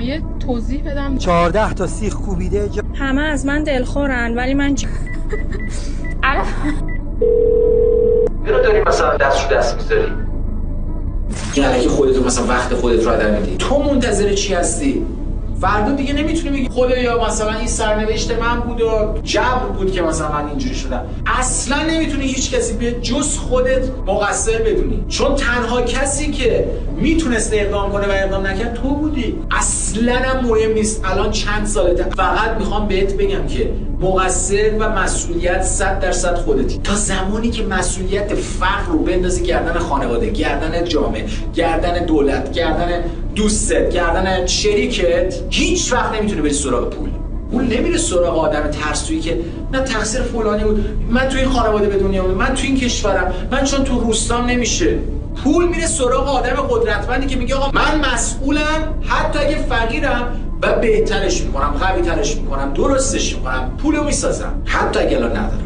یه توضیح بدم. 14 تا سیخ کوبیده همه از من دلخورن ولی من اینو داری مثلا دست میذاری یعنی خودت مثلا وقت خودت رو هدر میدی. تو منتظر چی هستی؟ فردا دیگه نمیتونی بگی خدایا مثلا این سرنوشت من بود و جبر بود که مثلا من اینجوری شدم. اصلا نمیتونی هیچ کسی به جز خودت مقصر بدونی، چون تنها کسی که میتونست اقدام کنه و اقدام نکرد تو بودی. اصلا هم مهم نیست الان چند سالته، فقط میخوام بهت بگم که مقصر و مسئولیت 100% خودتی. تا زمانی که مسئولیت فقر رو بندازی گردن خانواده، گردن جامعه، گردن دولت، گردن دوستت، گردن شریکت، هیچ وقت نمیتونی بری سراغ پول. اون نمیره سراغ آدم ترسویی که نه تقصیر فلانی بود، من تو این خانواده به دنیا اومدم، من تو این کشورم، من چون تو روستام نمیشه. پول میره سراغ آدم قدرتمندی که میگه آقا من مسئولم، حتی اگه فقیرم و بهترش میکنم، قوی ترش میکنم، درستش میکنم، پولو میسازم، حتی اگه الان ندارم.